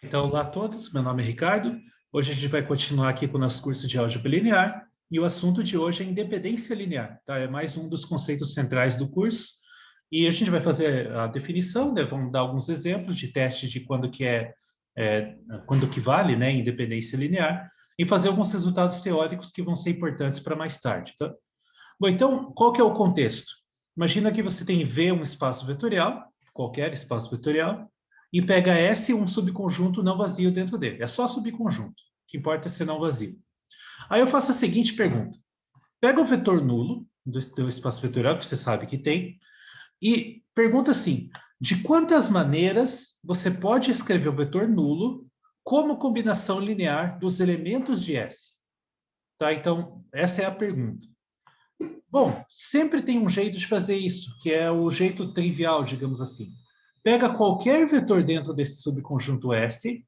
Então, olá a todos, meu nome é Ricardo. Hoje a gente vai continuar aqui com o nosso curso de álgebra linear e o assunto de hoje é independência linear, tá? É mais um dos conceitos centrais do curso e a gente vai fazer a definição, né? Vamos dar alguns exemplos de testes de quando que vale, né, independência linear e fazer alguns resultados teóricos que vão ser importantes para mais tarde, tá? Bom, então, qual que é o contexto? Imagina que você tem V um espaço vetorial, qualquer espaço vetorial, e pega S um subconjunto não vazio dentro dele. É só subconjunto. O que importa é ser não vazio. Aí eu faço a seguinte pergunta. Pega o vetor nulo do espaço vetorial, que você sabe que tem, e pergunta assim, de quantas maneiras você pode escrever o vetor nulo como combinação linear dos elementos de S? Tá? Então, essa é a pergunta. Bom, sempre tem um jeito de fazer isso, que é o jeito trivial, digamos assim. Pega qualquer vetor dentro desse subconjunto S,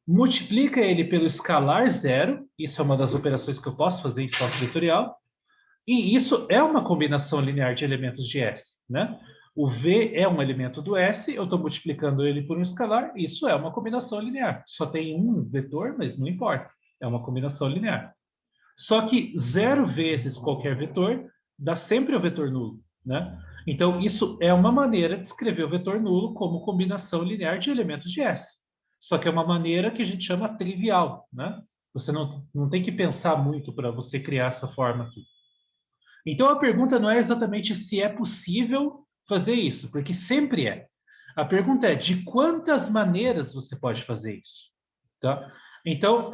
multiplica ele pelo escalar zero, isso é uma das operações que eu posso fazer em espaço vetorial, e isso é uma combinação linear de elementos de S, né? O V é um elemento do S, eu estou multiplicando ele por um escalar, isso é uma combinação linear. Só tem um vetor, mas não importa, é uma combinação linear. Só que zero vezes qualquer vetor dá sempre o vetor nulo, né? Então, isso é uma maneira de escrever o vetor nulo como combinação linear de elementos de S. Só que é uma maneira que a gente chama trivial, né? Você não tem que pensar muito para você criar essa forma aqui. Então, a pergunta não é exatamente se é possível fazer isso, porque sempre é. A pergunta é de quantas maneiras você pode fazer isso, tá? Então,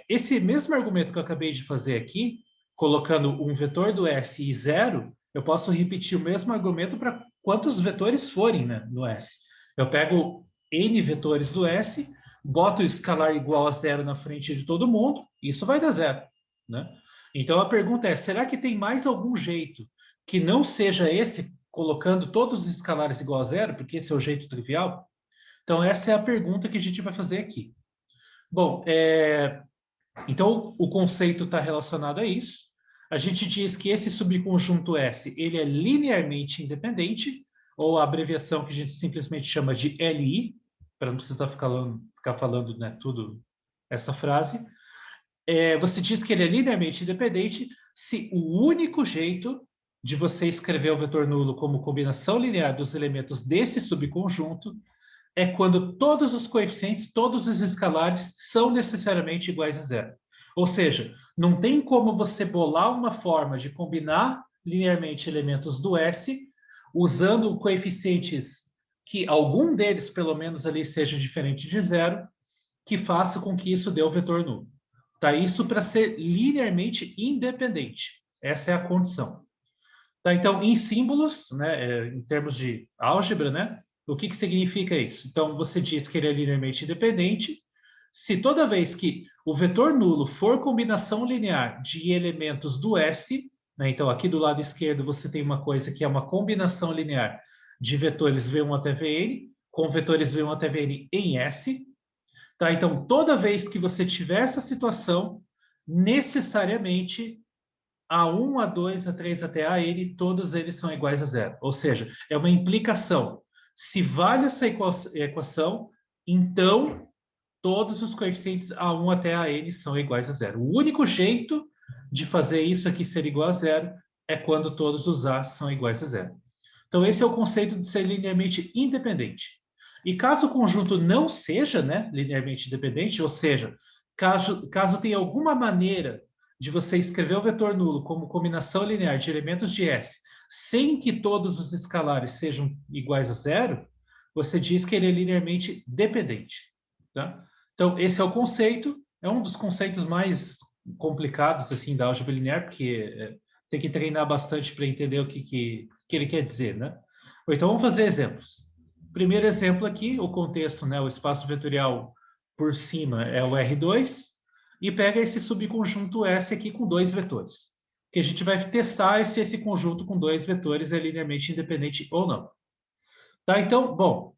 esse mesmo argumento que eu acabei de fazer aqui, colocando um vetor do S e zero, eu posso repetir o mesmo argumento para quantos vetores forem, né, no S. Eu pego N vetores do S, boto o escalar igual a zero na frente de todo mundo, isso vai dar zero, né? Então a pergunta é: será que tem mais algum jeito que não seja esse, colocando todos os escalares igual a zero, porque esse é o jeito trivial? Então essa é a pergunta que a gente vai fazer aqui. Bom, então o conceito está relacionado a isso. A gente diz que esse subconjunto S ele é linearmente independente, ou a abreviação que a gente simplesmente chama de LI, para não precisar ficar falando, né, tudo essa frase. Você diz que ele é linearmente independente se o único jeito de você escrever o vetor nulo como combinação linear dos elementos desse subconjunto é quando todos os coeficientes, todos os escalares são necessariamente iguais a zero. Ou seja, não tem como você bolar uma forma de combinar linearmente elementos do S usando coeficientes que algum deles, pelo menos ali, seja diferente de zero, que faça com que isso dê o vetor nulo. Tá? Isso para ser linearmente independente. Essa é a condição. Tá? Então, em símbolos, né, em termos de álgebra, né, o que significa isso? Então, você diz que ele é linearmente independente se toda vez que o vetor nulo for combinação linear de elementos do S, né, então aqui do lado esquerdo você tem uma coisa que é uma combinação linear de vetores V1 até Vn, com vetores V1 até Vn em S, tá? Então, toda vez que você tiver essa situação, necessariamente A1, A2, A3 até AN, todos eles são iguais a zero. Ou seja, é uma implicação. Se vale essa equação, então todos os coeficientes A1 até AN são iguais a zero. O único jeito de fazer isso aqui ser igual a zero é quando todos os A são iguais a zero. Então, esse é o conceito de ser linearmente independente. E caso o conjunto não seja, né, linearmente independente, ou seja, caso tenha alguma maneira de você escrever o vetor nulo como combinação linear de elementos de S sem que todos os escalares sejam iguais a zero, você diz que ele é linearmente dependente. Tá? Então, esse é o conceito, é um dos conceitos mais complicados assim da álgebra linear, porque tem que treinar bastante para entender o que ele quer dizer, né? Então, vamos fazer exemplos. Primeiro exemplo aqui, o contexto, né? O espaço vetorial por cima é o R2, e pega esse subconjunto S aqui com dois vetores. Que a gente vai testar se esse conjunto com dois vetores é linearmente independente ou não. Tá? Então, bom,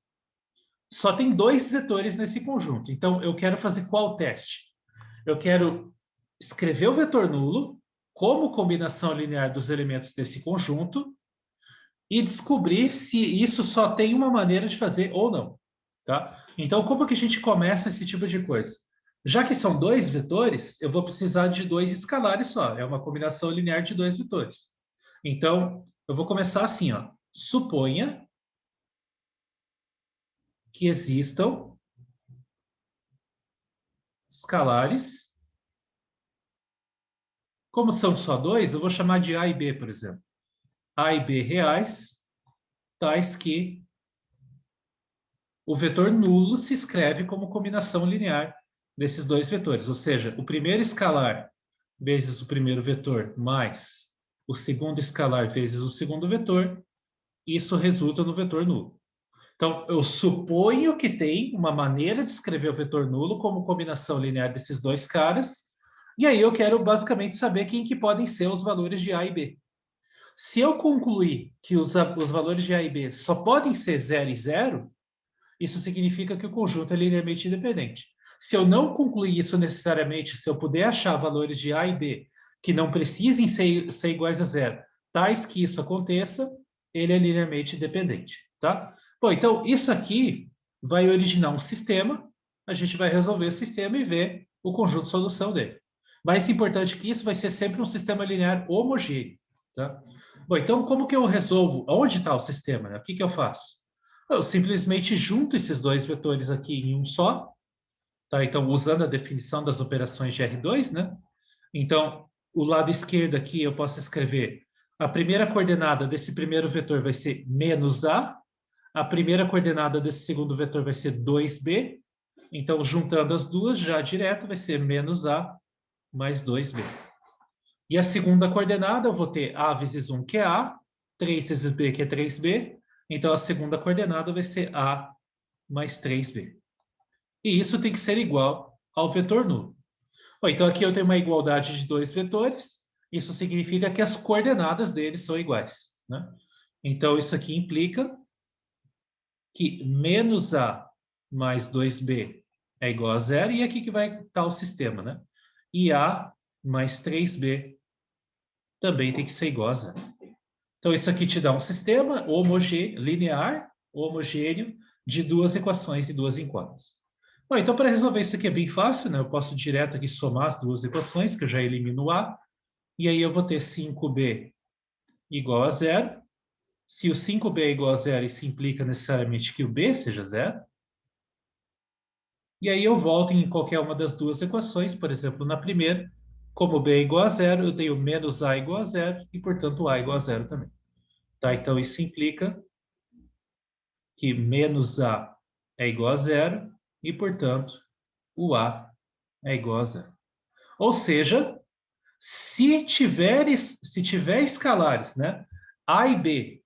só tem dois vetores nesse conjunto. Então, eu quero fazer qual teste? Eu quero escrever o vetor nulo como combinação linear dos elementos desse conjunto e descobrir se isso só tem uma maneira de fazer ou não. Tá? Então, como que a gente começa esse tipo de coisa? Já que são dois vetores, eu vou precisar de dois escalares só. É uma combinação linear de dois vetores. Então, eu vou começar assim, ó. Suponha que existam escalares. Como são só dois, eu vou chamar de A e B, por exemplo. A e B reais, tais que o vetor nulo se escreve como combinação linear desses dois vetores. Ou seja, o primeiro escalar vezes o primeiro vetor mais o segundo escalar vezes o segundo vetor, isso resulta no vetor nulo. Então, eu suponho que tem uma maneira de escrever o vetor nulo como combinação linear desses dois caras, e aí eu quero basicamente saber quem que podem ser os valores de A e B. Se eu concluir que os valores de A e B só podem ser 0 e 0, isso significa que o conjunto é linearmente independente. Se eu não concluir isso necessariamente, se eu puder achar valores de A e B que não precisem ser iguais a zero, tais que isso aconteça, ele é linearmente independente, tá? Bom, então isso aqui vai originar um sistema, a gente vai resolver o sistema e ver o conjunto de solução dele. Mais importante que isso, vai ser sempre um sistema linear homogêneo, tá? Bom, então como que eu resolvo? Onde está o sistema, né? O que que eu faço? Eu simplesmente junto esses dois vetores aqui em um só, tá? Então, usando a definição das operações de R2, né? Então, o lado esquerdo aqui eu posso escrever a primeira coordenada desse primeiro vetor vai ser menos a primeira coordenada desse segundo vetor vai ser 2b, então, juntando as duas, já direto, vai ser menos a mais 2b. E a segunda coordenada, eu vou ter a vezes 1, que é a, 3 vezes b, que é 3b, então a segunda coordenada vai ser a mais 3b. E isso tem que ser igual ao vetor nulo. Bom, então aqui eu tenho uma igualdade de dois vetores, isso significa que as coordenadas deles são iguais, né? Então isso aqui implica que menos a mais 2b é igual a zero, e aqui que vai estar o sistema, né? E a mais 3b também tem que ser igual a zero. Então isso aqui te dá um sistema linear, homogêneo, de duas equações e duas incógnitas. Bom, então, para resolver isso aqui é bem fácil, né? Eu posso direto aqui somar as duas equações, que eu já elimino o A, e aí eu vou ter 5b igual a zero. Se o 5b é igual a zero, isso implica necessariamente que o b seja zero. E aí eu volto em qualquer uma das duas equações, por exemplo, na primeira, como b é igual a zero, eu tenho menos a igual a zero, e, portanto, a igual a zero também. Tá? Então, isso implica que menos a é igual a zero, e, portanto, o a é igual a zero. Ou seja, se tiver escalares, né, A e B,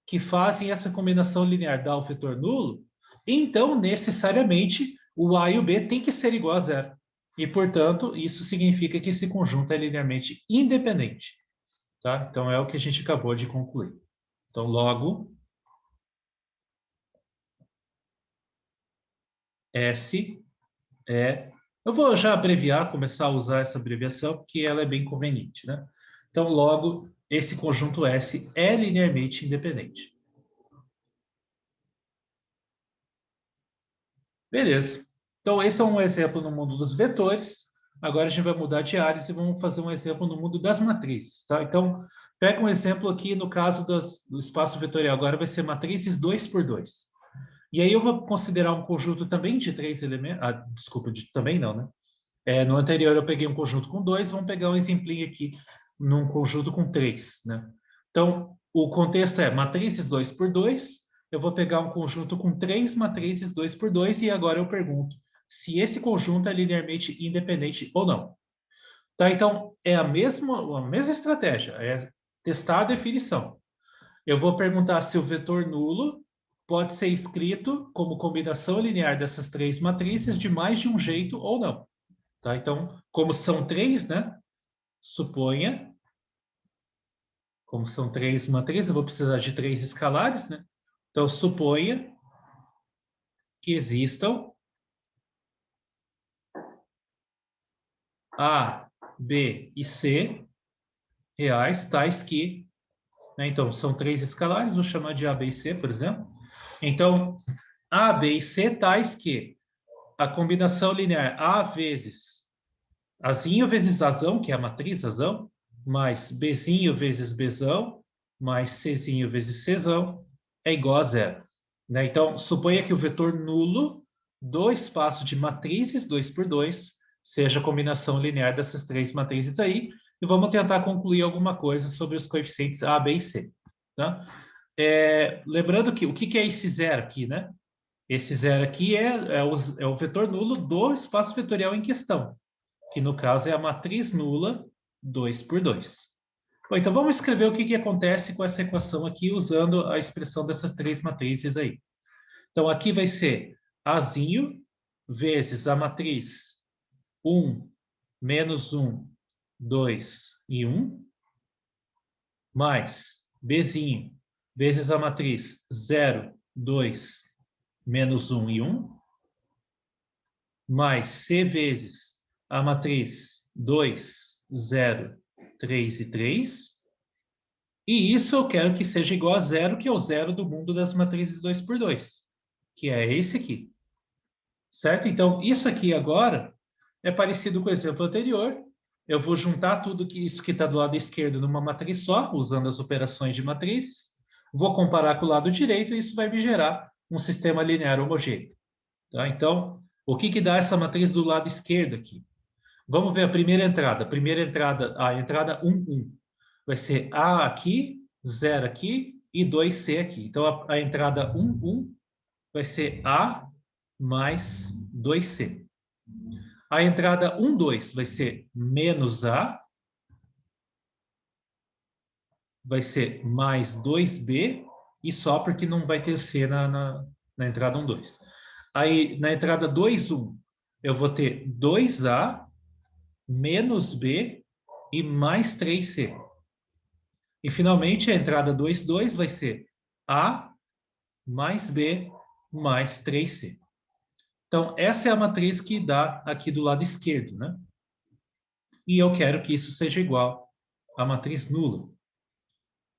que fazem essa combinação linear dar o vetor nulo, então, necessariamente, o A e o B tem que ser igual a zero. E, portanto, isso significa que esse conjunto é linearmente independente. Tá? Então, é o que a gente acabou de concluir. Então, logo, S é... Eu vou já abreviar, começar a usar essa abreviação, porque ela é bem conveniente, né? Então, logo, esse conjunto S é linearmente independente. Beleza. Então, esse é um exemplo no mundo dos vetores. Agora a gente vai mudar de áreas e vamos fazer um exemplo no mundo das matrizes, tá? Então, pega um exemplo aqui no caso do espaço vetorial. Agora vai ser matrizes 2 por 2. E aí eu vou considerar um conjunto também de três elementos. Ah, desculpa, também não, né? No anterior eu peguei um conjunto com dois, vamos pegar um exemplinho aqui num conjunto com três, né? Então, o contexto é matrizes 2 por 2. Eu vou pegar um conjunto com três matrizes 2 por 2 e agora eu pergunto se esse conjunto é linearmente independente ou não. Tá? Então, é a mesma estratégia, é testar a definição. Eu vou perguntar se o vetor nulo pode ser escrito como combinação linear dessas três matrizes de mais de um jeito ou não. Tá? Então, como são três, né? Suponha, como são três matrizes, eu vou precisar de três escalares, né? Então, suponha que existam A, B e C reais, tais que... Né? Então, são três escalares, vou chamar de A, B e C, por exemplo. Então, A, B e C tais que a combinação linear A vezes Azinho vezes Azão, que é a matriz Azão, mais Bzinho vezes Bzão, mais Czinho vezes Czão, é igual a zero. Né? Então, suponha que o vetor nulo do espaço de matrizes 2 por 2 seja a combinação linear dessas três matrizes aí, e vamos tentar concluir alguma coisa sobre os coeficientes A, B e C. Tá? Lembrando que o que é esse zero aqui, né? Esse zero aqui é o vetor nulo do espaço vetorial em questão, que no caso é a matriz nula 2 por 2. Bom, então vamos escrever o que acontece com essa equação aqui usando a expressão dessas três matrizes aí. Então aqui vai ser Azinho vezes a matriz 1, menos 1, 2 e 1, mais Bzinho vezes a matriz 0, 2, menos 1 e 1, mais C vezes a matriz 2, 0, 3 e 3. E isso eu quero que seja igual a zero, que é o zero do mundo das matrizes 2 por 2, que é esse aqui. Certo? Então, isso aqui agora é parecido com o exemplo anterior. Eu vou juntar tudo isso que está do lado esquerdo numa matriz só, usando as operações de matrizes. Vou comparar com o lado direito e isso vai me gerar um sistema linear homogêneo. Tá? Então, o que dá essa matriz do lado esquerdo aqui? Vamos ver a primeira entrada. A entrada 1, 1. Vai ser A aqui, 0 aqui e 2C aqui. Então, a entrada 1, 1 vai ser A mais 2C. A entrada 1, 2 vai ser menos A, vai ser mais 2B, e só porque não vai ter C na entrada 1, 2. Aí, na entrada 2, 1, eu vou ter 2A menos B e mais 3C. E, finalmente, a entrada 2, 2 vai ser A mais B mais 3C. Então, essa é a matriz que dá aqui do lado esquerdo, né? E eu quero que isso seja igual à matriz nula.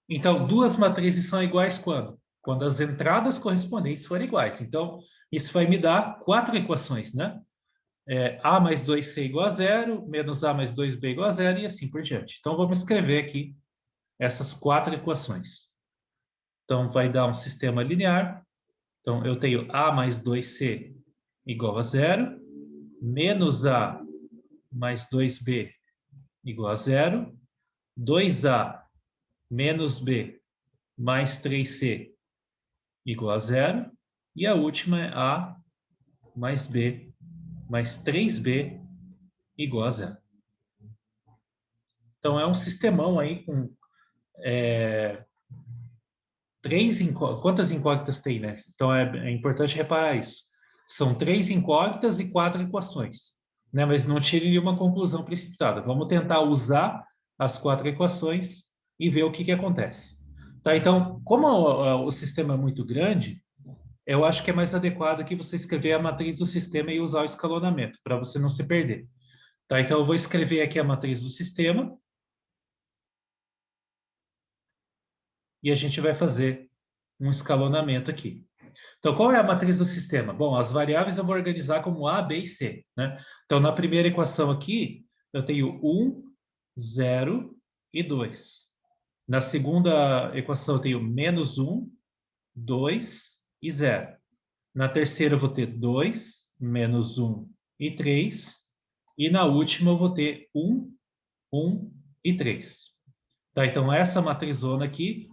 Então, duas matrizes são iguais quando? Quando as entradas correspondentes forem iguais. Então, isso vai me dar 4 equações, né? A mais 2C igual a zero, menos A mais 2B igual a zero, e assim por diante. Então, vamos escrever aqui essas 4 equações. Então, vai dar um sistema linear. Então, eu tenho A mais 2C igual a zero, menos A mais 2B igual a zero, 2A menos B mais 3C igual a zero, e a última é A mais B mais 3B igual a zero. Então, é um sistemão aí com quantas incógnitas tem, né? Então, é importante reparar isso. São 3 incógnitas e 4 equações, né? Mas não tire nenhuma conclusão precipitada. Vamos tentar usar as 4 equações e ver o que acontece. Tá? Então, como o sistema é muito grande, eu acho que é mais adequado que você escrever a matriz do sistema e usar o escalonamento, para você não se perder. Tá? Então, eu vou escrever aqui a matriz do sistema e a gente vai fazer um escalonamento aqui. Então, qual é a matriz do sistema? Bom, as variáveis eu vou organizar como A, B e C, né? Então, na primeira equação aqui, eu tenho 1, 0 e 2. Na segunda equação, eu tenho menos 1, 2 e 0. Na terceira, eu vou ter 2, menos 1 e 3. E na última, eu vou ter 1, 1 e 3. Tá? Então, essa matrizona aqui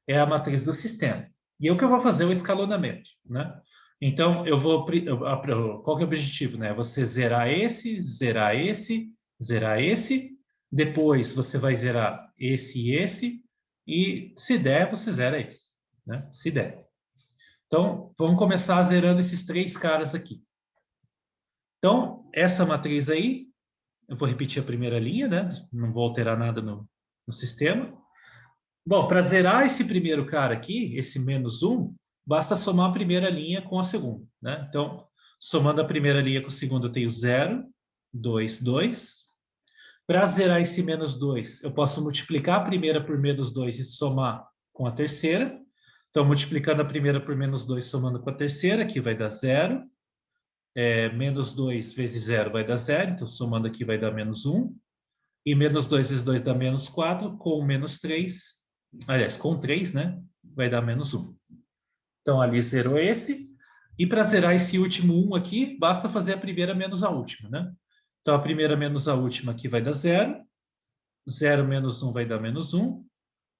é a matriz do sistema. E o que eu vou fazer é o escalonamento, né? Então, qual que é o objetivo, né? Você zerar esse, zerar esse, zerar esse. Depois, você vai zerar esse e esse. E, se der, você zera esse, né? Se der. Então, vamos começar zerando esses 3 caras aqui. Então, essa matriz aí, eu vou repetir a primeira linha, né? Não vou alterar nada no sistema. Bom, para zerar esse primeiro cara aqui, esse menos 1, basta somar a primeira linha com a segunda, né? Então, somando a primeira linha com a segunda, eu tenho 0, 2, 2. Para zerar esse menos 2, eu posso multiplicar a primeira por menos 2 e somar com a terceira. Então, multiplicando a primeira por menos 2, somando com a terceira, aqui vai dar 0. Menos 2 vezes 0 vai dar 0, então somando aqui vai dar menos 1. E menos 2 vezes 2 dá menos 4, com menos 3, aliás, com 3, né? Vai dar menos 1. Então, ali zerou esse. E para zerar esse último 1 aqui, basta fazer a primeira menos a última, né? Então, a primeira menos a última aqui vai dar 0. 0 menos 1 vai dar menos 1.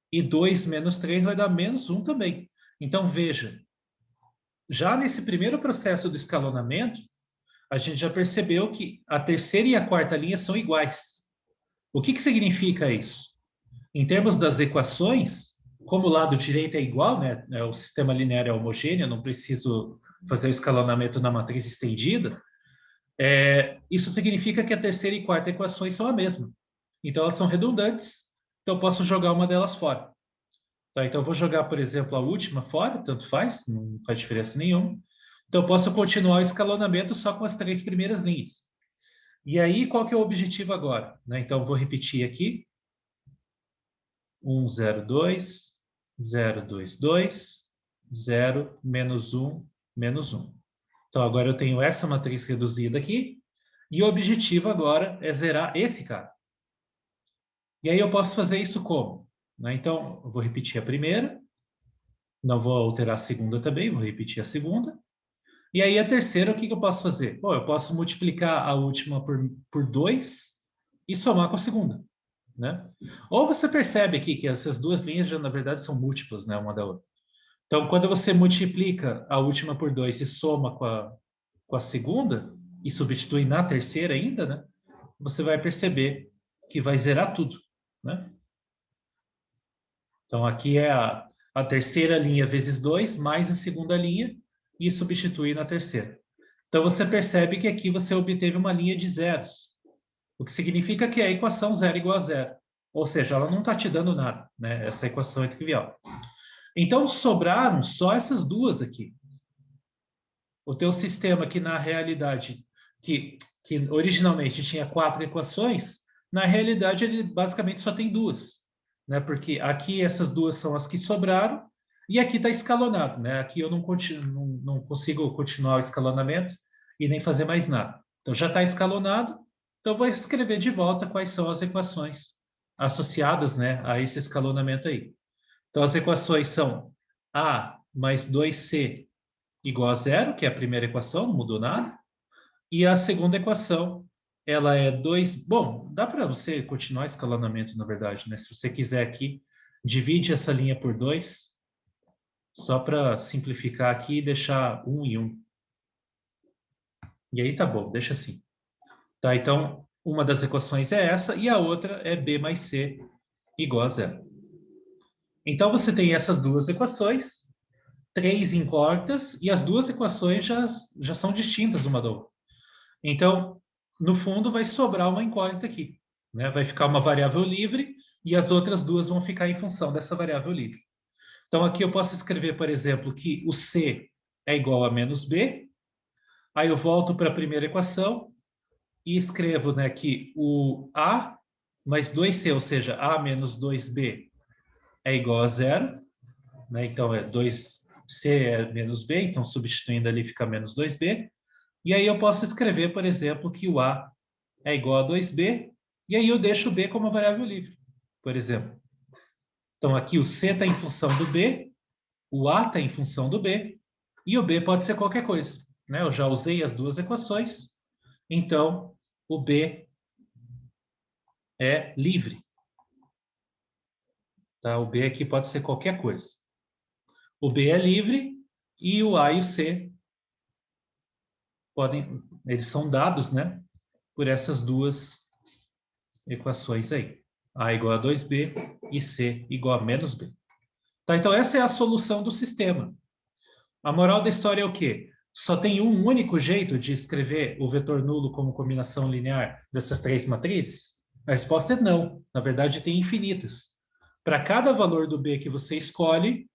E 2 menos 3 vai dar menos 1 também. Então, veja, já nesse primeiro processo do escalonamento, a gente já percebeu que a terceira e a quarta linha são iguais. O que significa isso? Em termos das equações, como o lado direito é igual, né? O sistema linear é homogêneo, não preciso fazer o escalonamento na matriz estendida, isso significa que a terceira e quarta equações são a mesma. Então, elas são redundantes, então eu posso jogar uma delas fora. Tá? Então, eu vou jogar, por exemplo, a última fora, tanto faz, não faz diferença nenhuma. Então, eu posso continuar o escalonamento só com as 3 primeiras linhas. E aí, qual que é o objetivo agora? Né? Então, eu vou repetir aqui. 1, 0, 2, 0, 2, 2, 0, menos 1, menos 1. Então, agora eu tenho essa matriz reduzida aqui. E o objetivo agora é zerar esse cara. E aí eu posso fazer isso como? Né? Então, eu vou repetir a primeira. Não vou alterar a segunda também, vou repetir a segunda. E aí a terceira, o que eu posso fazer? Bom, eu posso multiplicar a última por 2 e somar com a segunda. Né? Ou você percebe aqui que essas duas linhas já, na verdade, são múltiplas, né, uma da outra. Então, quando você multiplica a última por 2 e soma com a segunda, e substitui na terceira ainda, né, você vai perceber que vai zerar tudo. Né? Então, aqui é a terceira linha vezes 2, mais a segunda linha, e substituir na terceira. Então, você percebe que aqui você obteve uma linha de zeros, o que significa que a equação zero igual a zero. Ou seja, ela não está te dando nada, né? Essa equação é trivial. Então, sobraram só essas duas aqui. O teu sistema que, na realidade, que originalmente tinha 4 equações, na realidade, ele basicamente só tem duas. Né? Porque aqui essas duas são as que sobraram, e aqui está escalonado. Né? Aqui eu não consigo continuar o escalonamento e nem fazer mais nada. Então, já está escalonado, então eu vou escrever de volta quais são as equações associadas, né, a esse escalonamento aí. Então, as equações são A mais 2C igual a zero, que é a primeira equação, não mudou nada. E a segunda equação, ela é 2... Bom, dá para você continuar escalonamento, na verdade, né? Se você quiser aqui, divide essa linha por 2, só para simplificar aqui e deixar 1 e 1. E aí tá bom, deixa assim. Tá, então, uma das equações é essa e a outra é B mais C igual a zero. Então, você tem essas duas equações, 3 incógnitas, e as duas equações já são distintas uma da outra. Então, no fundo, vai sobrar uma incógnita aqui. Né? Vai ficar uma variável livre e as outras duas vão ficar em função dessa variável livre. Então, aqui eu posso escrever, por exemplo, que o C é igual a menos B. Aí eu volto para a primeira equação e escrevo, né, que o A mais 2C, ou seja, A menos 2B, é igual a zero. Né? Então, 2C é menos B, então substituindo ali fica menos 2B. E aí eu posso escrever, por exemplo, que o A é igual a 2B, e aí eu deixo o B como variável livre, por exemplo. Então, aqui o C está em função do B, o A está em função do B, e o B pode ser qualquer coisa. Né? Eu já usei as duas equações, então o B é livre. Tá? O B aqui pode ser qualquer coisa. O B é livre e o A e o C eles são dados, né, por essas duas equações aí. A igual a 2B e C igual a menos B. Tá, então essa é a solução do sistema. A moral da história é o quê? Só tem um único jeito de escrever o vetor nulo como combinação linear dessas 3 matrizes? A resposta é não. Na verdade, tem infinitas. Para cada valor do B que você escolhe,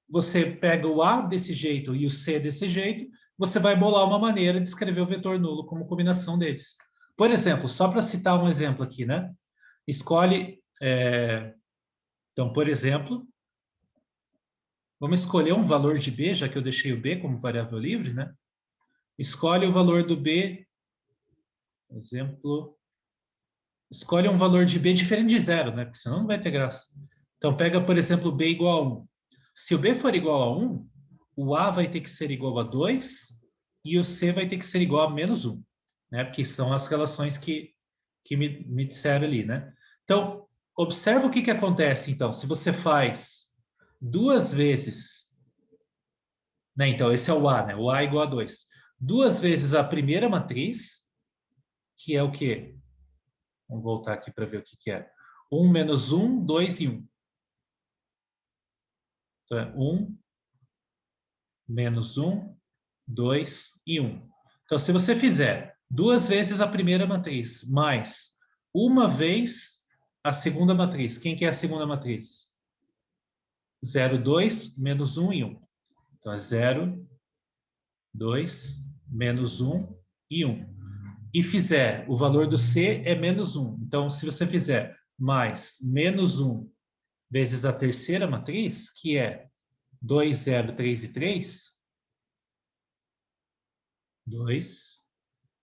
você pega o A desse jeito e o C desse jeito, você vai bolar uma maneira de escrever o vetor nulo como combinação deles. Por exemplo, só para citar um exemplo aqui, né? Escolhe... Então, por exemplo, Vamos escolher um valor de b, já que eu deixei o b como variável livre, né? Escolhe o valor do b, por exemplo, escolhe um valor de b diferente de zero, né? Porque senão não vai ter graça. Então, pega, por exemplo, b igual a 1. Se o b for igual a 1, o a vai ter que ser igual a 2 e o c vai ter que ser igual a menos 1, né? Porque são as relações que me disseram ali, né? Então, observa o que acontece, então. Se você faz duas vezes, né? Então, esse é o a, né? O a é igual a 2. Duas vezes a primeira matriz, que é o quê? Vamos voltar aqui para ver o que é. 1 menos 1, 2 e 1. Então, é 1 menos 1, 2 e 1. Então, se você fizer duas vezes a primeira matriz, mais uma vez a segunda matriz, quem que é a segunda matriz? 0, 2, menos 1 e 1. Então, é 0, 2, menos 1 e 1. E fizer, o valor do C é menos 1. Então, se você fizer mais menos 1 vezes a terceira matriz, que é 2, 0, 3 e 3, 2,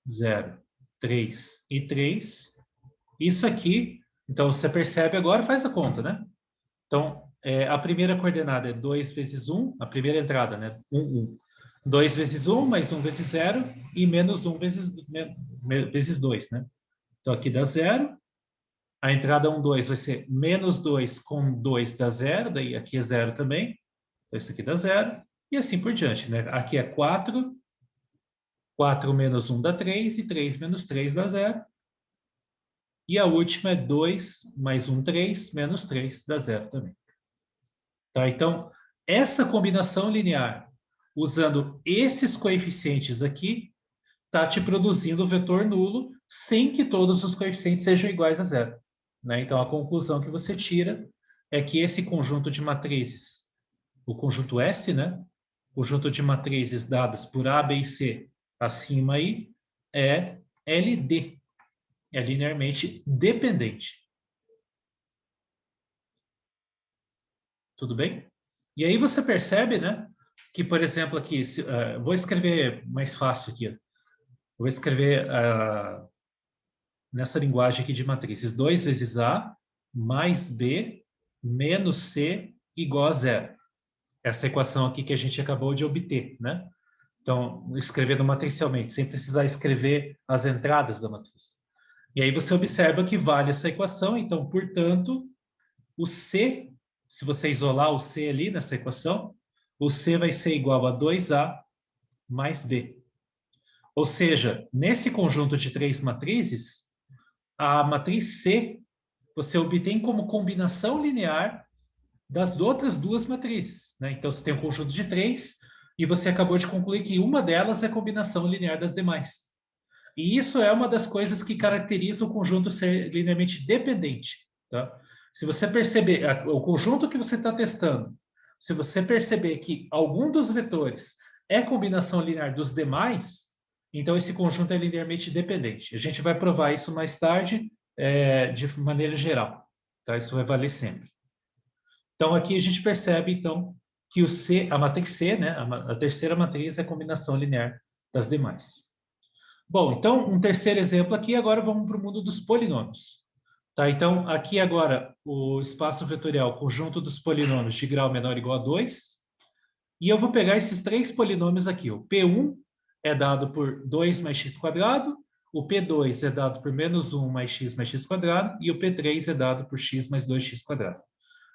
0, 3 e 3, isso aqui, então você percebe agora, faz a conta, né? Então, a primeira coordenada é 2 vezes 1, a primeira entrada, né? 1, 1. 2 vezes 1, mais 1 vezes 0, e menos 1 vezes 2, né? Então, aqui dá 0. A entrada 1, 2 vai ser menos 2 com 2 dá 0, daí aqui é 0 também. Então, isso aqui dá 0. E assim por diante, né? Aqui é 4, 4 menos 1 dá 3, e 3 menos 3 dá 0. E a última é 2 mais 1, 3, menos 3 dá 0 também. Tá? Então, essa combinação linear, usando esses coeficientes aqui, está te produzindo o vetor nulo sem que todos os coeficientes sejam iguais a zero. Né? Então, a conclusão que você tira é que esse conjunto de matrizes, o conjunto S, né? Conjunto de matrizes dadas por A, B e C acima aí, é LD, é linearmente dependente. Tudo bem? E aí você percebe, né, que, por exemplo, aqui, vou escrever mais fácil aqui. Vou escrever nessa linguagem aqui de matrizes. 2 vezes A mais B menos C igual a zero. Essa equação aqui que a gente acabou de obter, né? Então, escrevendo matricialmente, sem precisar escrever as entradas da matriz. E aí você observa que vale essa equação, então, portanto, o C, se você isolar o C ali nessa equação, o C vai ser igual a 2A mais B. Ou seja, nesse conjunto de três matrizes, a matriz C você obtém como combinação linear das outras duas matrizes. Né? Então, você tem um conjunto de três e você acabou de concluir que uma delas é a combinação linear das demais. E isso é uma das coisas que caracteriza o conjunto ser linearmente dependente. Tá? Se você perceber, o conjunto que você está testando, se você perceber que algum dos vetores é combinação linear dos demais, então esse conjunto é linearmente dependente. A gente vai provar isso mais tarde, de maneira geral. Tá? Isso vai valer sempre. Então, aqui a gente percebe, então, que o C, a matriz C, né, a terceira matriz é a combinação linear das demais. Bom, então, um terceiro exemplo aqui, agora vamos para o mundo dos polinômios. Tá, então, aqui agora, o espaço vetorial, conjunto dos polinômios de grau menor ou igual a 2, e eu vou pegar esses três polinômios aqui. O P1 é dado por 2 mais x quadrado, o P2 é dado por menos 1 mais x quadrado, e o P3 é dado por x mais 2x quadrado.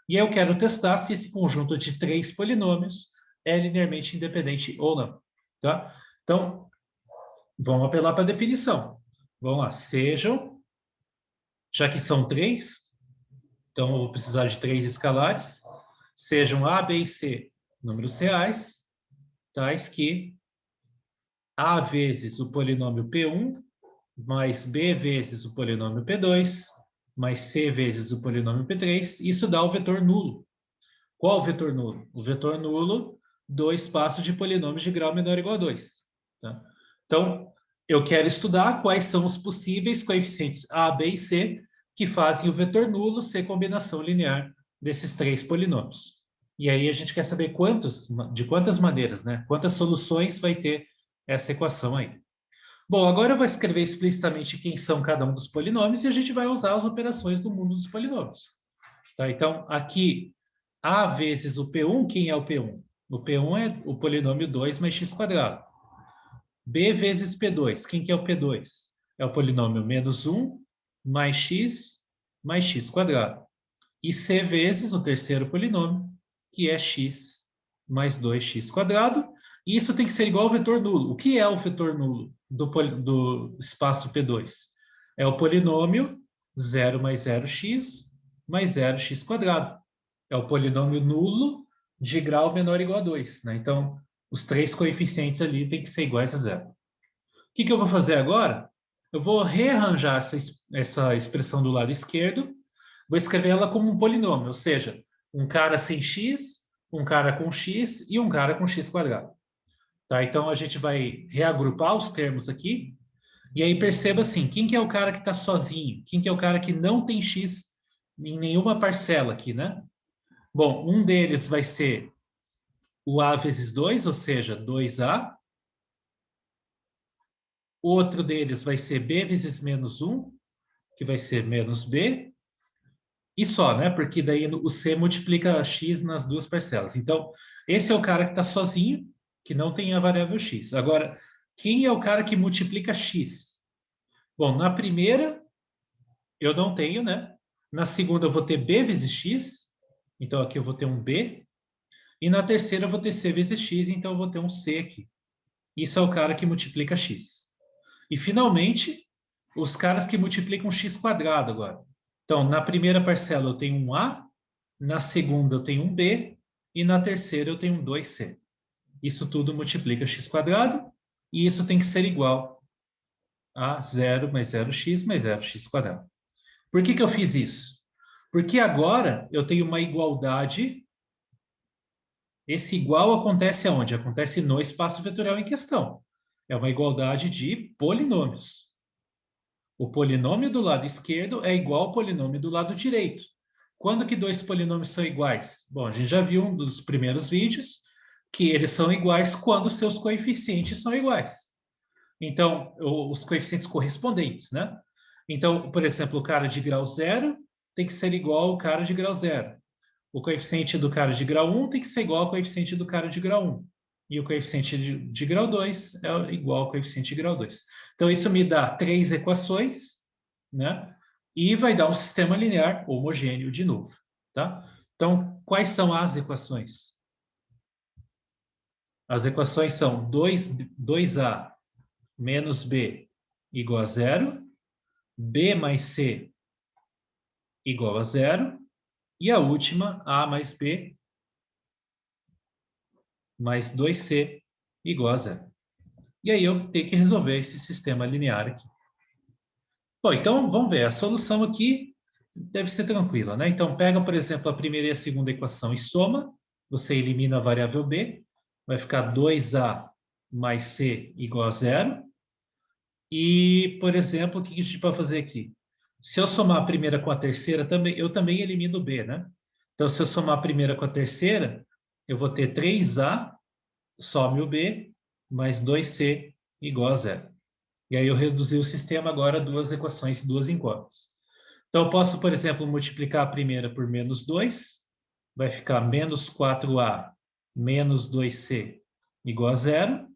E eu quero testar se esse conjunto de três polinômios é linearmente independente ou não. Tá? Então, vamos apelar para a definição. Vamos lá, sejam, já que são três, então eu vou precisar de três escalares, sejam A, B e C números reais, tais que A vezes o polinômio P1, mais B vezes o polinômio P2, mais C vezes o polinômio P3, isso dá o vetor nulo. Qual o vetor nulo? O vetor nulo do espaço de polinômios de grau menor ou igual a 2. Tá? Então, eu quero estudar quais são os possíveis coeficientes A, B e C que fazem o vetor nulo ser combinação linear desses três polinômios. E aí a gente quer saber de quantas maneiras, né? Quantas soluções vai ter essa equação aí. Bom, agora eu vou escrever explicitamente quem são cada um dos polinômios e a gente vai usar as operações do mundo dos polinômios. Tá? Então, aqui, A vezes o P1, quem é o P1? O P1 é o polinômio 2 mais x quadrado. B vezes P2, quem que é o P2? É o polinômio menos 1 mais x quadrado. E C vezes o terceiro polinômio, que é x mais 2x quadrado. E isso tem que ser igual ao vetor nulo. O que é o vetor nulo do espaço P2? É o polinômio 0 mais 0x mais 0x quadrado. É o polinômio nulo de grau menor ou igual a 2. Né? Então, os três coeficientes ali têm que ser iguais a zero. O que eu vou fazer agora? Eu vou rearranjar essa expressão do lado esquerdo, vou escrever ela como um polinômio, ou seja, um cara sem x, um cara com x e um cara com x quadrado. Tá? Então, a gente vai reagrupar os termos aqui, e aí perceba assim, quem que é o cara que está sozinho? Quem que é o cara que não tem x em nenhuma parcela aqui, né? Bom, um deles vai ser o a vezes 2, ou seja, 2a. O outro deles vai ser b vezes menos 1, que vai ser menos b. E só, né? Porque daí o c multiplica x nas duas parcelas. Então, esse é o cara que está sozinho, que não tem a variável x. Agora, quem é o cara que multiplica x? Bom, na primeira, eu não tenho, né? Na segunda, eu vou ter b vezes x. Então, aqui eu vou ter um b. E na terceira, eu vou ter c vezes x. Então, eu vou ter um c aqui. Isso é o cara que multiplica x. E, finalmente, os caras que multiplicam x quadrado agora. Então, na primeira parcela eu tenho um a, na segunda eu tenho um b e na terceira eu tenho um 2c. Isso tudo multiplica x quadrado e isso tem que ser igual a 0 mais 0x mais 0x quadrado. Por que eu fiz isso? Porque agora eu tenho uma igualdade. Esse igual acontece aonde? Acontece no espaço vetorial em questão. É uma igualdade de polinômios. O polinômio do lado esquerdo é igual ao polinômio do lado direito. Quando que dois polinômios são iguais? Bom, a gente já viu um dos primeiros vídeos que eles são iguais quando seus coeficientes são iguais. Então, os coeficientes correspondentes, né? Então, por exemplo, o cara de grau 0 tem que ser igual ao cara de grau 0. O coeficiente do cara de grau 1 tem que ser igual ao coeficiente do cara de grau 1. E o coeficiente de grau 2 é igual ao coeficiente de grau 2. Então, isso me dá três equações, né? E vai dar um sistema linear homogêneo de novo, tá? Então, quais são as equações? As equações são 2a menos b igual a zero, b mais c igual a zero, e a última, a mais b mais 2c igual a zero. E aí eu tenho que resolver esse sistema linear aqui. Bom, então vamos ver. A solução aqui deve ser tranquila, né? Então pega, por exemplo, a primeira e a segunda equação e soma. Você elimina a variável b. Vai ficar 2a mais c igual a zero. E, por exemplo, o que a gente pode fazer aqui? Se eu somar a primeira com a terceira, eu também elimino o b, né? Então, se eu somar a primeira com a terceira, eu vou ter 3a, some o b, mais 2c igual a zero. E aí eu reduzi o sistema agora a duas equações e duas incógnitas. Então, eu posso, por exemplo, multiplicar a primeira por menos 2, vai ficar menos 4a menos 2c igual a zero.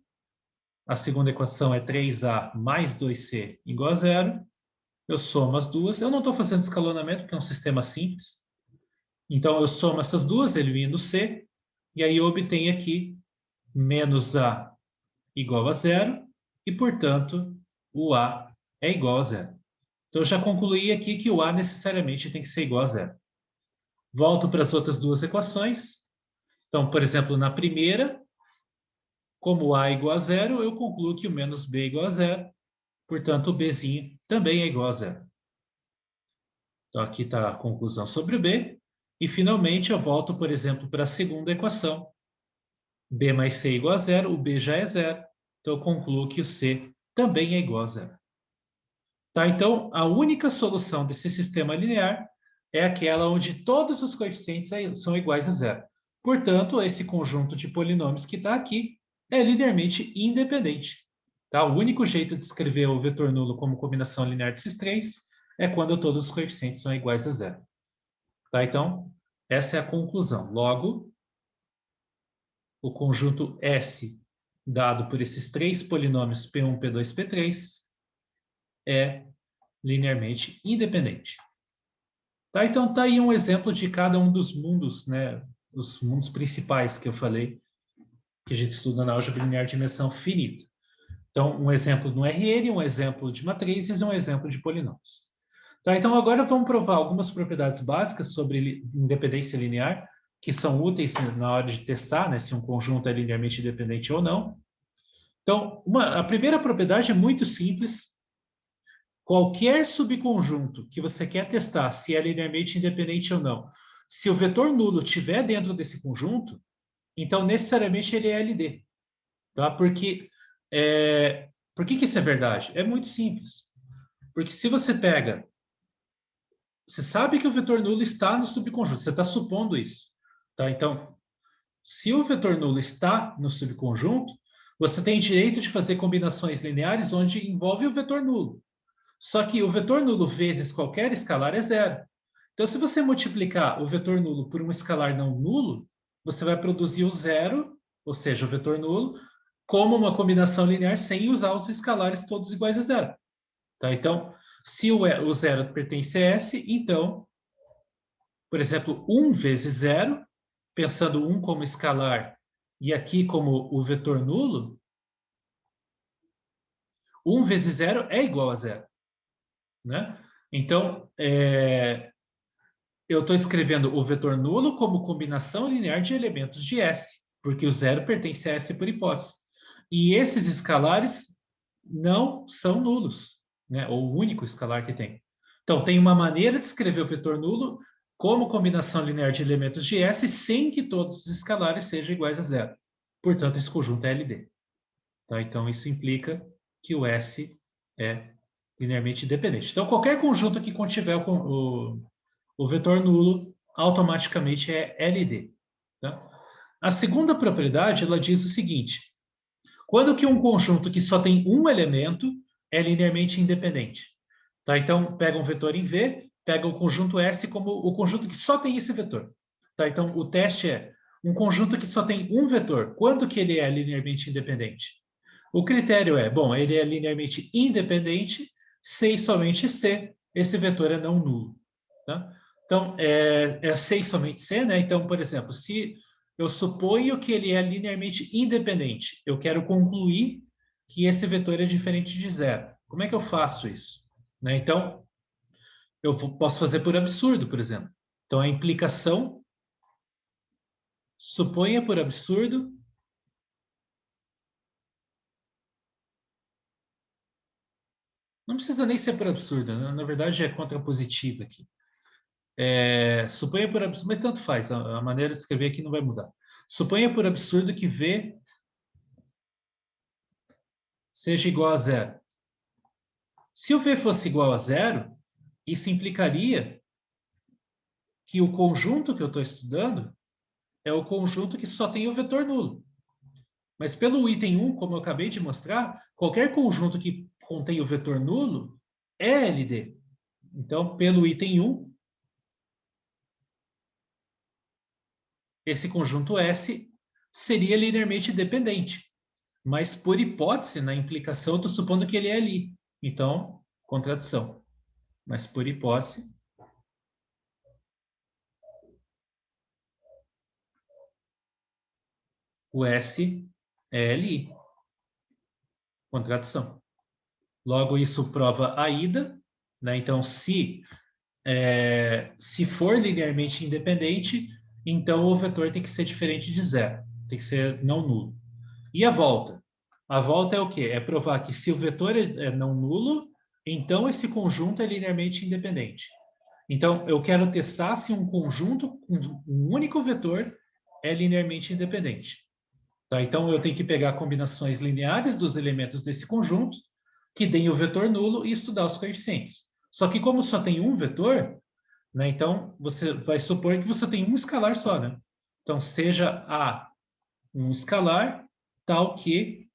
A segunda equação é 3a mais 2c igual a zero. Eu somo as duas. Eu não estou fazendo escalonamento, porque é um sistema simples. Então, eu somo essas duas, elimino c, e aí eu obtenho aqui menos a igual a zero, e, portanto, o a é igual a zero. Então, eu já concluí aqui que o a necessariamente tem que ser igual a zero. Volto para as outras duas equações. Então, por exemplo, na primeira, como a é igual a zero, eu concluo que o menos b é igual a zero. Portanto, o bzinho também é igual a zero. Então, aqui está a conclusão sobre o b. E, finalmente, eu volto, por exemplo, para a segunda equação. B mais C igual a zero, o B já é zero. Então, eu concluo que o C também é igual a zero. Tá? Então, a única solução desse sistema linear é aquela onde todos os coeficientes são iguais a zero. Portanto, esse conjunto de polinômios que está aqui é linearmente independente. Tá? O único jeito de escrever o vetor nulo como combinação linear desses três é quando todos os coeficientes são iguais a zero. Tá? Então, essa é a conclusão. Logo, o conjunto S dado por esses três polinômios P1, P2, P3 é linearmente independente. Tá? Então, tá aí um exemplo de cada um dos mundos, né? Os mundos principais que eu falei, que a gente estuda na álgebra linear de dimensão finita. Então, um exemplo no RN, um exemplo de matrizes e um exemplo de polinômios. Tá? Então, agora vamos provar algumas propriedades básicas sobre independência linear, que são úteis na hora de testar, né, se um conjunto é linearmente independente ou não. Então, a primeira propriedade é muito simples. Qualquer subconjunto que você quer testar se é linearmente independente ou não, se o vetor nulo estiver dentro desse conjunto, então necessariamente ele é LD. Tá? Por que isso é verdade? É muito simples. Porque se você pega, você sabe que o vetor nulo está no subconjunto, você está supondo isso. Tá? Então, se o vetor nulo está no subconjunto, você tem direito de fazer combinações lineares onde envolve o vetor nulo. Só que o vetor nulo vezes qualquer escalar é zero. Então, se você multiplicar o vetor nulo por um escalar não nulo, você vai produzir o zero, ou seja, o vetor nulo, como uma combinação linear sem usar os escalares todos iguais a zero. Tá? Então, se o zero pertence a S, então, por exemplo, 1 vezes zero, pensando 1 como escalar e aqui como o vetor nulo, 1 vezes zero é igual a zero. Né? Então, eu estou escrevendo o vetor nulo como combinação linear de elementos de S, porque o zero pertence a S por hipótese. E esses escalares não são nulos, né? Ou o único escalar que tem. Então, tem uma maneira de escrever o vetor nulo como combinação linear de elementos de S sem que todos os escalares sejam iguais a zero. Portanto, esse conjunto é LD. Tá? Então, isso implica que o S é linearmente independente. Então, qualquer conjunto que contiver o vetor nulo, automaticamente é LD. Tá? A segunda propriedade, ela diz o seguinte: quando que um conjunto que só tem um elemento é linearmente independente? Tá? Então, pega um vetor em V, pega o conjunto S como o conjunto que só tem esse vetor. Tá? Então, o teste é um conjunto que só tem um vetor. Quando que ele é linearmente independente? O critério é, bom, ele é linearmente independente se e somente se esse vetor é não nulo. Tá? Então, é se e somente se, né? Então, por exemplo, se eu suponho que ele é linearmente independente, eu quero concluir que esse vetor é diferente de zero. Como é que eu faço isso? Né? Então, posso fazer por absurdo, por exemplo. Então, a implicação suponha por absurdo não precisa nem ser por absurdo, né? Na verdade é contrapositiva aqui. Suponha por absurdo, mas tanto faz, a maneira de escrever aqui não vai mudar. Suponha por absurdo que V seja igual a zero. Se o V fosse igual a zero, isso implicaria que o conjunto que eu estou estudando é o conjunto que só tem o vetor nulo. Mas pelo item 1, como eu acabei de mostrar, qualquer conjunto que contém o vetor nulo é LD. Então, pelo item 1, esse conjunto S seria linearmente dependente. Mas, por hipótese, na implicação, eu estou supondo que ele é ali. Então, contradição. Mas, por hipótese, o S é LI. Contradição. Logo, isso prova a ida. Né? Então, se for linearmente independente, então o vetor tem que ser diferente de zero. Tem que ser não nulo. E a volta? A volta é o quê? É provar que se o vetor é não nulo, então esse conjunto é linearmente independente. Então, eu quero testar se um conjunto com um único vetor é linearmente independente. Tá? Então, eu tenho que pegar combinações lineares dos elementos desse conjunto, que deem o vetor nulo, e estudar os coeficientes. Só que como só tem um vetor, né, então você vai supor que você tem um escalar só, né? Então, seja A um escalar tal que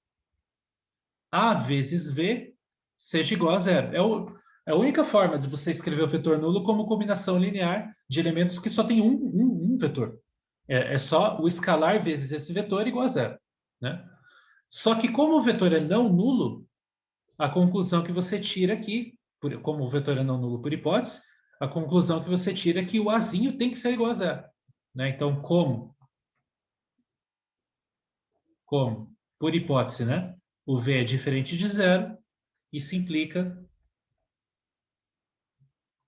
A vezes V seja igual a zero. É a única forma de você escrever o vetor nulo como combinação linear de elementos que só tem um vetor. É só o escalar vezes esse vetor igual a zero, né? Só que como o vetor é não nulo, a conclusão que você tira aqui, como o vetor é não nulo por hipótese, a conclusão que você tira é que o Azinho tem que ser igual a zero, né? Então, como? Por hipótese, né? O V é diferente de zero, isso implica...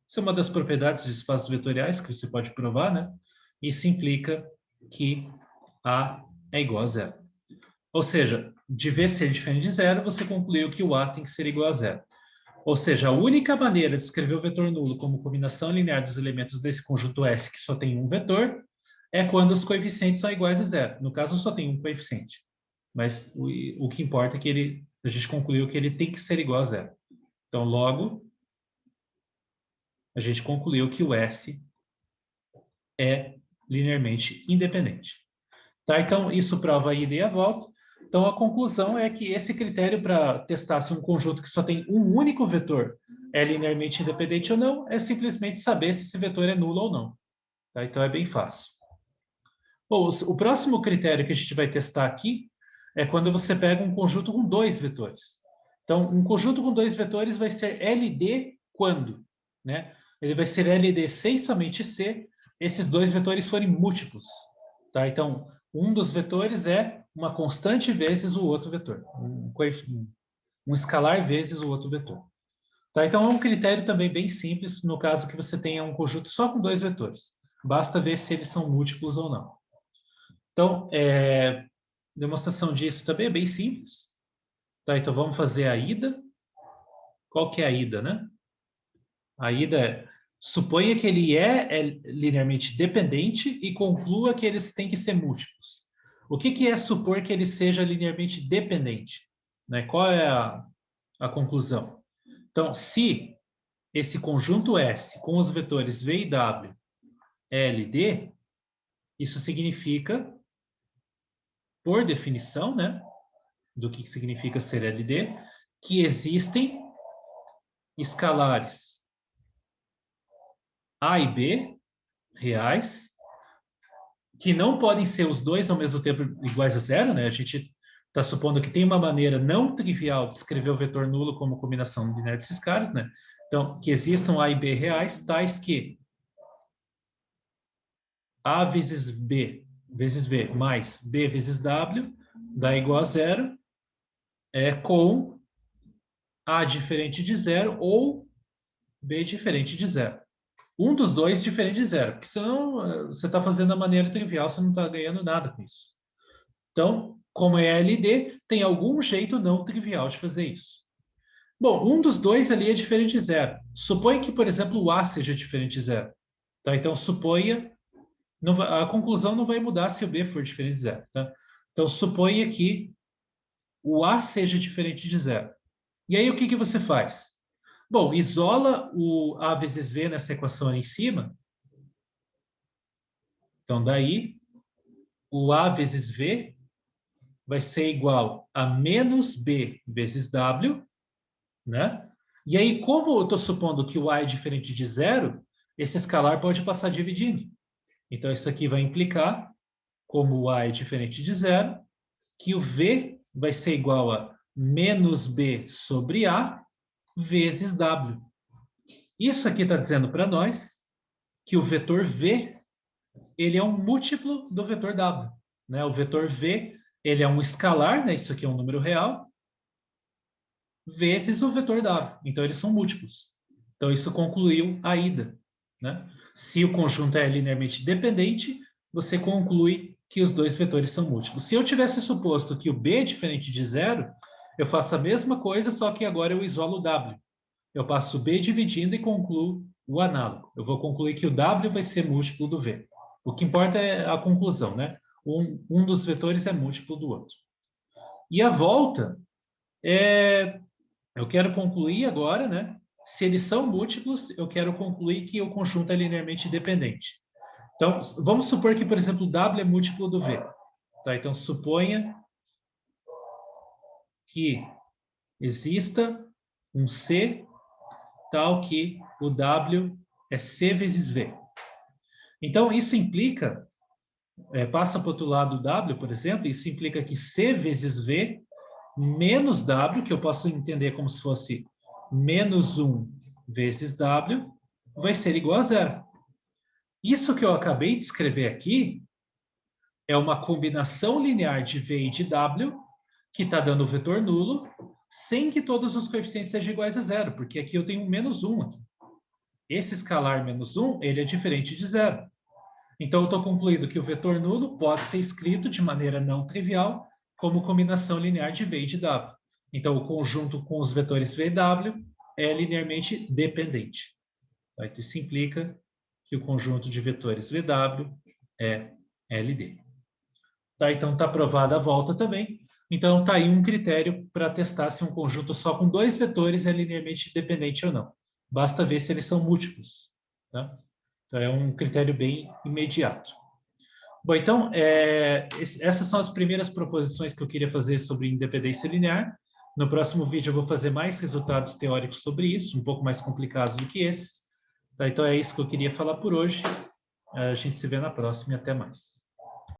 Isso é uma das propriedades de espaços vetoriais que você pode provar, né? Isso implica que A é igual a zero. Ou seja, de V ser diferente de zero, você concluiu que o A tem que ser igual a zero. Ou seja, a única maneira de escrever o vetor nulo como combinação linear dos elementos desse conjunto S que só tem um vetor é quando os coeficientes são iguais a zero. No caso, só tem um coeficiente. Mas o que importa é que a gente concluiu que ele tem que ser igual a zero. Então, logo, a gente concluiu que o S é linearmente independente. Tá? Então, isso prova a ida e a volta. Então, a conclusão é que esse critério para testar se um conjunto que só tem um único vetor é linearmente independente ou não é simplesmente saber se esse vetor é nulo ou não. Tá? Então, é bem fácil. Bom, o próximo critério que a gente vai testar aqui é quando você pega um conjunto com dois vetores. Então, um conjunto com dois vetores vai ser LD quando, né? Ele vai ser LD se e somente se esses dois vetores forem múltiplos. Tá? Então, um dos vetores é uma constante vezes o outro vetor. Um escalar vezes o outro vetor. Tá? Então, é um critério também bem simples no caso que você tenha um conjunto só com dois vetores. Basta ver se eles são múltiplos ou não. Então, demonstração disso também é bem simples. Tá? Então, vamos fazer a ida. Qual que é a ida, né? A ida é, suponha que ele é linearmente dependente e conclua que eles têm que ser múltiplos. O que é supor que ele seja linearmente dependente? Né? Qual é a conclusão? Então, se esse conjunto S com os vetores V e W é LD, isso significa, por definição, né, do que significa ser LD, que existem escalares A e B reais que não podem ser os dois ao mesmo tempo iguais a zero, né? A gente está supondo que tem uma maneira não trivial de escrever o vetor nulo como combinação linear desses caras, né? Então, que existam A e B reais, tais que A vezes B vezes V mais B vezes W dá igual a zero, com A diferente de zero ou B diferente de zero. Um dos dois diferente de zero, porque senão você está fazendo da maneira trivial, você não está ganhando nada com isso. Então, como é LD, tem algum jeito não trivial de fazer isso. Bom, um dos dois ali é diferente de zero. Suponha que, por exemplo, o A seja diferente de zero. Tá? Então, suponha... a conclusão não vai mudar se o B for diferente de zero. Tá? Então, suponha que o A seja diferente de zero. E aí, o que você faz? Bom, isola o A vezes V nessa equação ali em cima. Então, daí, o A vezes V vai ser igual a menos B vezes W, né? E aí, como eu estou supondo que o A é diferente de zero, esse escalar pode passar dividindo. Então, isso aqui vai implicar, como o A é diferente de zero, que o V vai ser igual a menos B sobre A vezes W. Isso aqui está dizendo para nós que o vetor V ele é um múltiplo do vetor W. Né? O vetor V ele é um escalar, né? Isso aqui é um número real, vezes o vetor W. Então, eles são múltiplos. Então, isso concluiu a ida. Né? Se o conjunto é linearmente dependente, você conclui que os dois vetores são múltiplos. Se eu tivesse suposto que o B é diferente de zero, eu faço a mesma coisa, só que agora eu isolo o W. Eu passo o B dividindo e concluo o análogo. Eu vou concluir que o W vai ser múltiplo do V. O que importa é a conclusão, né? Um dos vetores é múltiplo do outro. E a volta eu quero concluir agora, né? Se eles são múltiplos, eu quero concluir que o conjunto é linearmente dependente. Então, vamos supor que, por exemplo, W é múltiplo do V. Tá? Então, suponha que exista um C tal que o W é C vezes V. Então, isso implica, passa para o outro lado do W, por exemplo, isso implica que C vezes V menos W, que eu posso entender como se fosse menos 1 vezes W, vai ser igual a zero. Isso que eu acabei de escrever aqui é uma combinação linear de V e de W, que está dando o vetor nulo, sem que todos os coeficientes sejam iguais a zero, porque aqui eu tenho um menos 1. Aqui. Esse escalar menos 1, ele é diferente de zero. Então, eu estou concluindo que o vetor nulo pode ser escrito de maneira não trivial como combinação linear de V e de W. Então, o conjunto com os vetores V e W é linearmente dependente. Então, isso implica que o conjunto de vetores VW é LD. Tá, então, está aprovada a volta também. Então, está aí um critério para testar se um conjunto só com dois vetores é linearmente dependente ou não. Basta ver se eles são múltiplos. Tá? Então, é um critério bem imediato. Bom, então, essas são as primeiras proposições que eu queria fazer sobre independência linear. No próximo vídeo eu vou fazer mais resultados teóricos sobre isso, um pouco mais complicados do que esses. Tá, então, é isso que eu queria falar por hoje. A gente se vê na próxima e até mais.